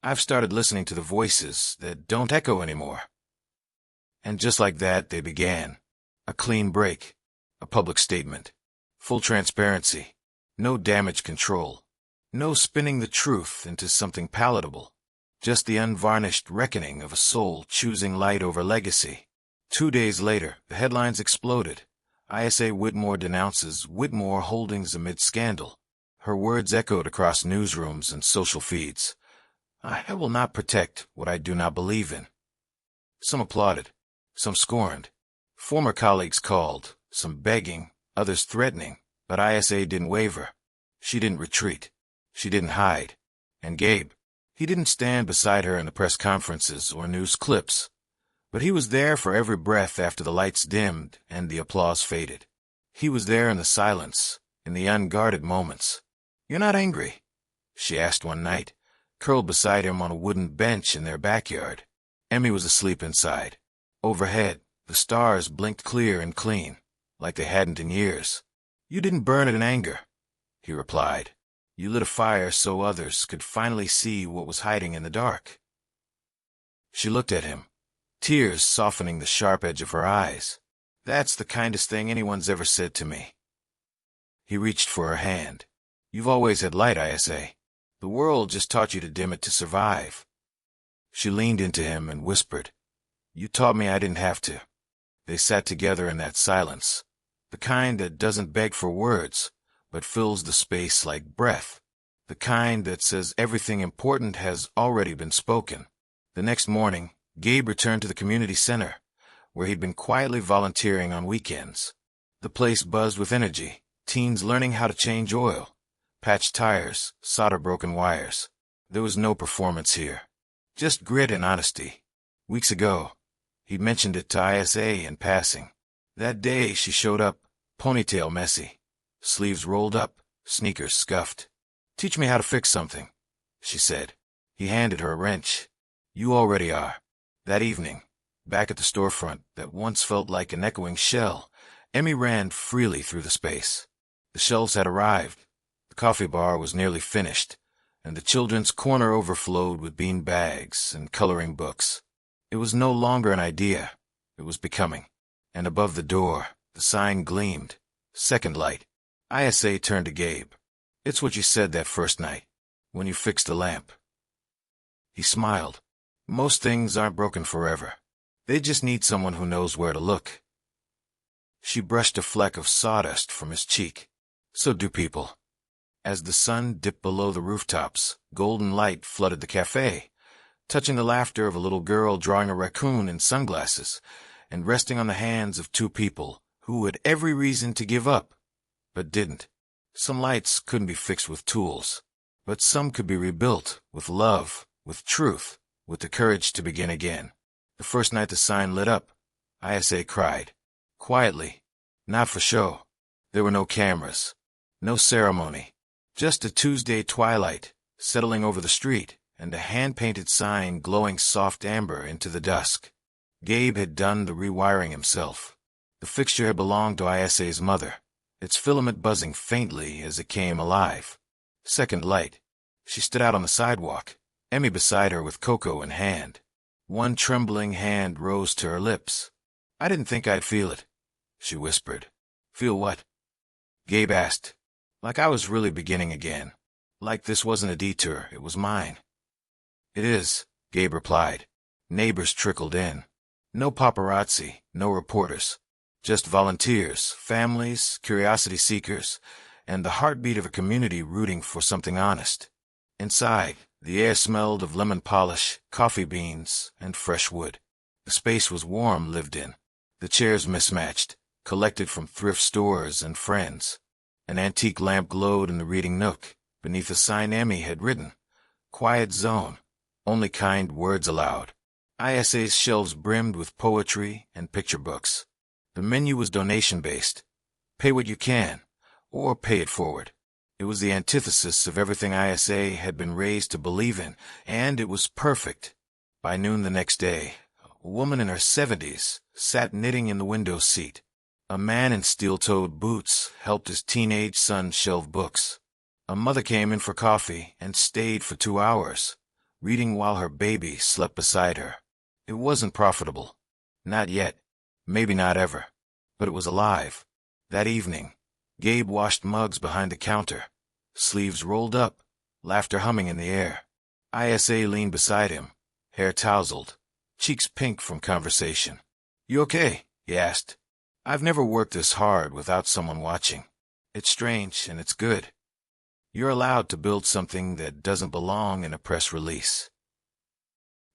I've started listening to the voices that don't echo anymore. And just like that, they began. A clean break. A public statement. Full transparency. No damage control. No spinning the truth into something palatable. Just the unvarnished reckoning of a soul choosing light over legacy. 2 days later, the headlines exploded. ISA Whitmore denounces Whitmore Holdings amid scandal. Her words echoed across newsrooms and social feeds. I will not protect what I do not believe in. Some applauded, some scorned. Former colleagues called, some begging, others threatening, but ISA didn't waver. She didn't retreat. She didn't hide. And Gabe, he didn't stand beside her in the press conferences or news clips, but he was there for every breath after the lights dimmed and the applause faded. He was there in the silence, in the unguarded moments. "You're not angry?" she asked one night, curled beside him on a wooden bench in their backyard. Emmy was asleep inside. Overhead, the stars blinked clear and clean, like they hadn't in years. "You didn't burn it in anger," he replied. "You lit a fire so others could finally see what was hiding in the dark." She looked at him, tears softening the sharp edge of her eyes. "That's the kindest thing anyone's ever said to me." He reached for her hand. "You've always had light, ISA. The world just taught you to dim it to survive." She leaned into him and whispered, "You taught me I didn't have to." They sat together in that silence, the kind that doesn't beg for words, but fills the space like breath, the kind that says everything important has already been spoken. The next morning, Gabe returned to the community center, where he'd been quietly volunteering on weekends. The place buzzed with energy, teens learning how to change oil, patch tires, solder broken wires. There was no performance here, just grit and honesty. Weeks ago, he'd mentioned it to ISA in passing. That day she showed up, ponytail messy, sleeves rolled up, sneakers scuffed. "Teach me how to fix something," she said. He handed her a wrench. "You already are." That evening, back at the storefront that once felt like an echoing shell, Emmy ran freely through the space. The shelves had arrived, the coffee bar was nearly finished, and the children's corner overflowed with bean bags and coloring books. It was no longer an idea, it was becoming. And above the door, the sign gleamed. "Second light." ISA turned to Gabe. "It's what you said that first night, when you fixed the lamp." He smiled. "Most things aren't broken forever. They just need someone who knows where to look." She brushed a fleck of sawdust from his cheek. "So do people." As the sun dipped below the rooftops, golden light flooded the cafe, touching the laughter of a little girl drawing a raccoon in sunglasses, and resting on the hands of two people who had every reason to give up, but didn't. Some lights couldn't be fixed with tools, but some could be rebuilt with love, with truth, with the courage to begin again. The first night the sign lit up, ISA cried. Quietly, not for show. There were no cameras, no ceremony, just a Tuesday twilight settling over the street and a hand-painted sign glowing soft amber into the dusk. Gabe had done the rewiring himself. The fixture had belonged to ISA's mother, its filament buzzing faintly as it came alive. Second light. She stood out on the sidewalk, Emmy beside her with cocoa in hand. One trembling hand rose to her lips. "I didn't think I'd feel it," she whispered. "Feel what?" Gabe asked. "Like I was really beginning again. Like this wasn't a detour, it was mine." "It is," Gabe replied. Neighbors trickled in. No paparazzi, no reporters. Just volunteers, families, curiosity seekers, and the heartbeat of a community rooting for something honest. Inside, the air smelled of lemon polish, coffee beans, and fresh wood. The space was warm, lived in. The chairs mismatched, collected from thrift stores and friends. An antique lamp glowed in the reading nook, beneath a sign Emmy had written. Quiet zone, only kind words allowed. ISA's shelves brimmed with poetry and picture books. The menu was donation-based. Pay what you can, or pay it forward. It was the antithesis of everything ISA had been raised to believe in, and it was perfect. By noon the next day, a woman in her 70s sat knitting in the window seat. A man in steel-toed boots helped his teenage son shelve books. A mother came in for coffee and stayed for 2 hours, reading while her baby slept beside her. It wasn't profitable. Not yet. Maybe not ever. But it was alive. That evening, Gabe washed mugs behind the counter, sleeves rolled up, laughter humming in the air. Isa leaned beside him, hair tousled, cheeks pink from conversation. "You okay?" he asked. "I've never worked this hard without someone watching. It's strange, and it's good. You're allowed to build something that doesn't belong in a press release."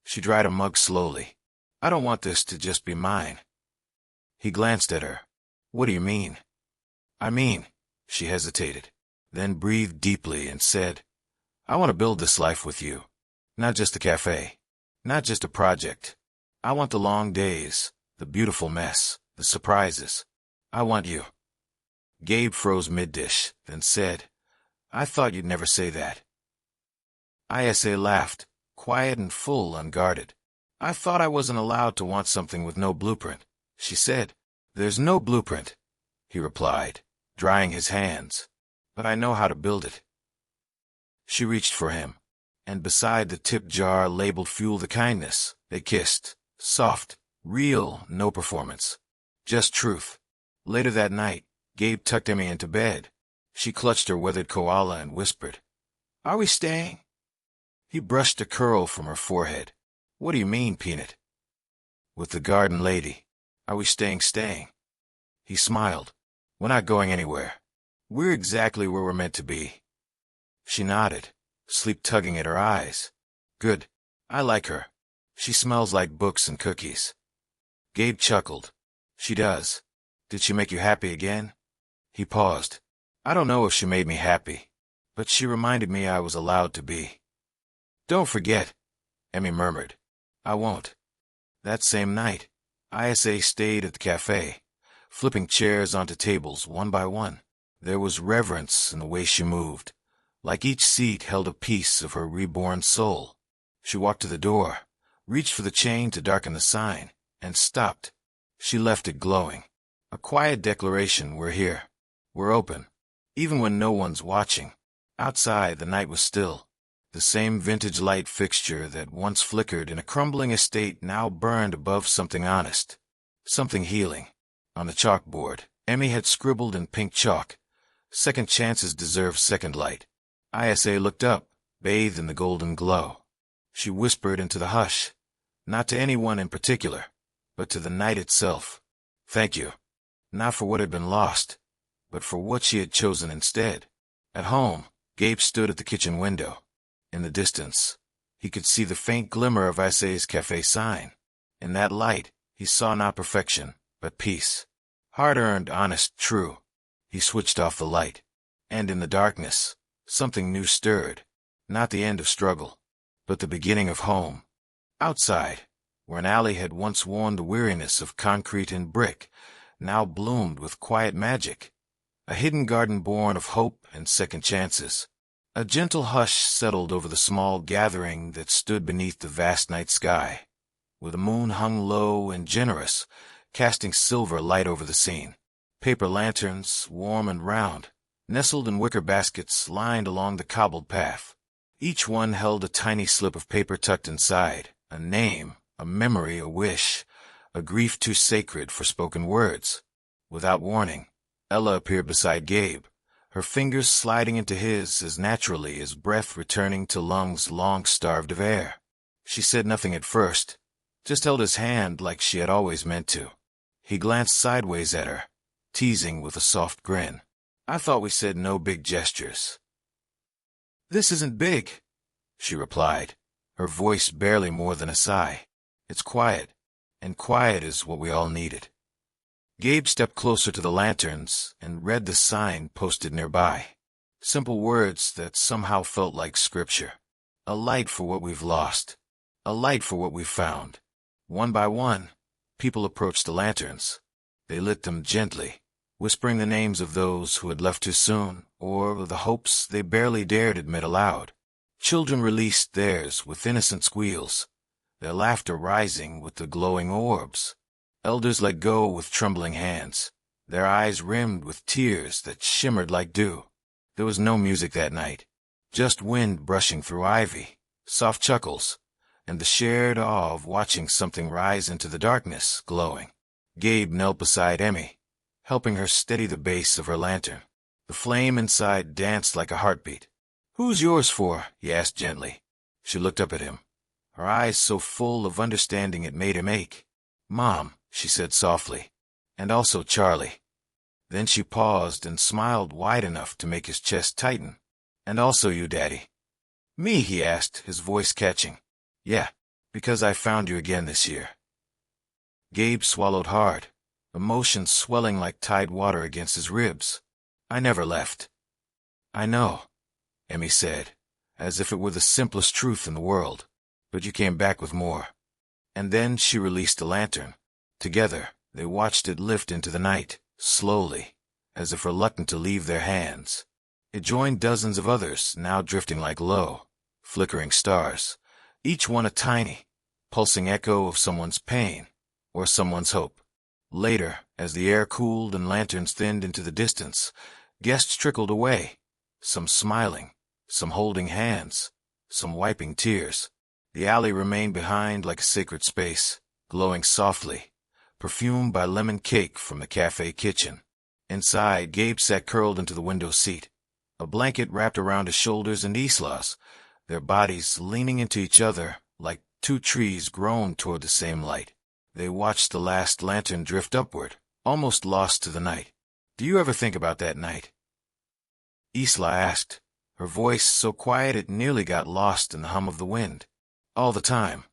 She dried a mug slowly. "I don't want this to just be mine." He glanced at her. "What do you mean?" "I mean," she hesitated, then breathed deeply and said, "I want to build this life with you. Not just a cafe. Not just a project. I want the long days, the beautiful mess, the surprises. I want you." Gabe froze mid-dish, then said, "I thought you'd never say that." Isa laughed, quiet and full, unguarded. "I thought I wasn't allowed to want something with no blueprint," she said. "There's no blueprint," he replied, drying his hands, "but I know how to build it." She reached for him, and beside the tip jar labeled "Fuel the Kindness," they kissed, soft, real, no performance, just truth. Later that night, Gabe tucked Emmy into bed. She clutched her weathered koala and whispered, "Are we staying?" He brushed a curl from her forehead. "What do you mean, Peanut?" "With the garden lady. Are we staying? He smiled. "We're not going anywhere. We're exactly where we're meant to be." She nodded, sleep tugging at her eyes. "Good. I like her. She smells like books and cookies." Gabe chuckled. "She does. Did she make you happy again?" He paused. "I don't know if she made me happy, but she reminded me I was allowed to be." "Don't forget," Emmy murmured. "I won't." That same night, Isa stayed at the cafe, flipping chairs onto tables one by one. There was reverence in the way she moved, like each seat held a piece of her reborn soul. She walked to the door, reached for the chain to darken the sign, and stopped. She left it glowing. A quiet declaration: "We're here. We're open. Even when no one's watching." Outside, the night was still. The same vintage light fixture that once flickered in a crumbling estate now burned above something honest, something healing. On the chalkboard, Emmy had scribbled in pink chalk, "Second chances deserve second light." Isa looked up, bathed in the golden glow. She whispered into the hush, not to anyone in particular, but to the night itself. Thank you. Not for what had been lost, but for what she had chosen instead. At home, Gabe stood at the kitchen window. In the distance, he could see the faint glimmer of Isa's cafe sign. In that light, he saw not perfection, but peace. Hard-earned, honest, true. He switched off the light. And in the darkness, something new stirred. Not the end of struggle, but the beginning of home. Outside, where an alley had once worn the weariness of concrete and brick, now bloomed with quiet magic. A hidden garden born of hope and second chances. A gentle hush settled over the small gathering that stood beneath the vast night sky, where the moon hung low and generous, casting silver light over the scene. Paper lanterns, warm and round, nestled in wicker baskets lined along the cobbled path. Each one held a tiny slip of paper tucked inside, a name, a memory, a wish, a grief too sacred for spoken words. Without warning, Ella appeared beside Gabe, her fingers sliding into his as naturally as breath returning to lungs long starved of air. She said nothing at first, just held his hand like she had always meant to. He glanced sideways at her, teasing with a soft grin. "I thought we said no big gestures." "This isn't big," she replied, her voice barely more than a sigh. "It's quiet, and quiet is what we all needed." Gabe stepped closer to the lanterns and read the sign posted nearby. Simple words that somehow felt like scripture. A light for what we've lost. A light for what we've found. One by one, people approached the lanterns. They lit them gently, whispering the names of those who had left too soon, or the hopes they barely dared admit aloud. Children released theirs with innocent squeals, their laughter rising with the glowing orbs. Elders let go with trembling hands, their eyes rimmed with tears that shimmered like dew. There was no music that night, just wind brushing through ivy, soft chuckles, and the shared awe of watching something rise into the darkness, glowing. Gabe knelt beside Emmy, helping her steady the base of her lantern. The flame inside danced like a heartbeat. "Who's yours for?" he asked gently. She looked up at him, her eyes so full of understanding it made him ache. "Mom," she said softly, "and also Charlie." Then she paused and smiled wide enough to make his chest tighten. "And also you, Daddy." "Me?" he asked, his voice catching. "Yeah, because I found you again this year." Gabe swallowed hard, emotions swelling like tide water against his ribs. "I never left." "I know," Emmy said, as if it were the simplest truth in the world. "But you came back with more." And then she released the lantern. Together, they watched it lift into the night, slowly, as if reluctant to leave their hands. It joined dozens of others, now drifting like low, flickering stars, each one a tiny, pulsing echo of someone's pain or someone's hope. Later, as the air cooled and lanterns thinned into the distance, guests trickled away, some smiling, some holding hands, some wiping tears. The alley remained behind like a sacred space, glowing softly, perfumed by lemon cake from the cafe kitchen. Inside, Gabe sat curled into the window seat, a blanket wrapped around his shoulders and Isla's, their bodies leaning into each other like two trees grown toward the same light. They watched the last lantern drift upward, almost lost to the night. "Do you ever think about that night?" Isla asked, her voice so quiet it nearly got lost in the hum of the wind. "All the time,"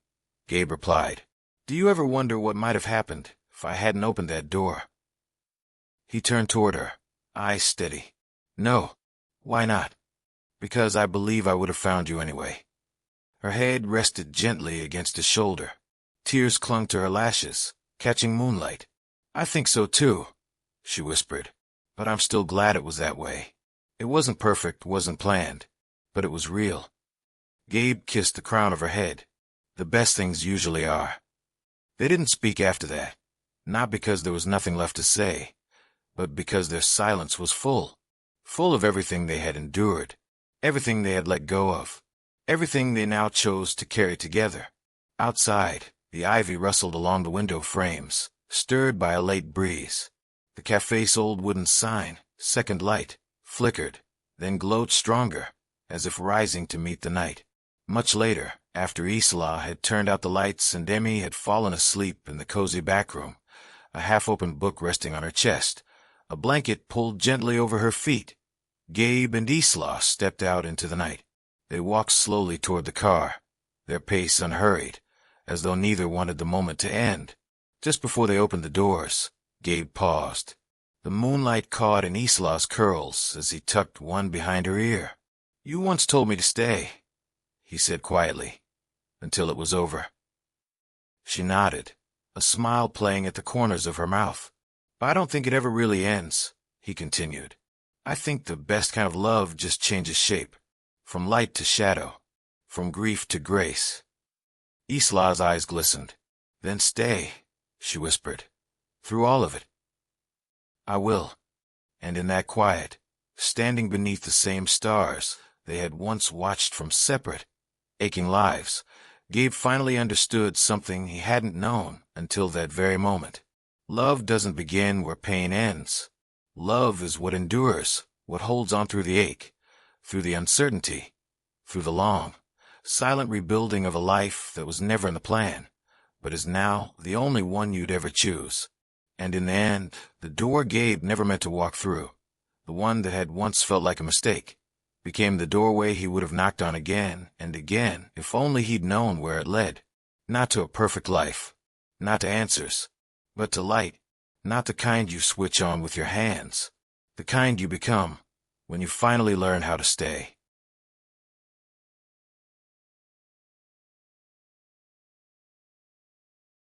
Gabe replied. "Do you ever wonder what might have happened if I hadn't opened that door?" He turned toward her, eyes steady. "No. Why not?" "Because I believe I would have found you anyway." Her head rested gently against his shoulder. Tears clung to her lashes, catching moonlight. "I think so too," she whispered. "But I'm still glad it was that way. It wasn't perfect, wasn't planned, but it was real." Gabe kissed the crown of her head. The best things usually are. They didn't speak after that, not because there was nothing left to say, but because their silence was full of everything they had endured, everything they had let go of, everything they now chose to carry together. Outside, the ivy rustled along the window frames, stirred by a late breeze. The cafe's old wooden sign, Second Light, flickered, then glowed stronger, as if rising to meet the night. Much later, after Isla had turned out the lights and Emmy had fallen asleep in the cozy back room, a half-opened book resting on her chest, a blanket pulled gently over her feet, Gabe and Isla stepped out into the night. They walked slowly toward the car, their pace unhurried, as though neither wanted the moment to end. Just before they opened the doors, Gabe paused. The moonlight caught in Isla's curls as he tucked one behind her ear. "You once told me to stay," he said quietly, "until it was over." She nodded, a smile playing at the corners of her mouth. "But I don't think it ever really ends," he continued. "I think the best kind of love just changes shape, from light to shadow, from grief to grace." Isla's eyes glistened. "Then stay," she whispered, "through all of it." "I will." And in that quiet, standing beneath the same stars they had once watched from separate, aching lives, Gabe finally understood something he hadn't known until that very moment. Love doesn't begin where pain ends. Love is what endures, what holds on through the ache, through the uncertainty, through the long, silent rebuilding of a life that was never in the plan, but is now the only one you'd ever choose. And in the end, the door Gabe never meant to walk through, the one that had once felt like a mistake, became the doorway he would have knocked on again and again if only he'd known where it led. Not to a perfect life, not to answers, but to light, not the kind you switch on with your hands, the kind you become when you finally learn how to stay.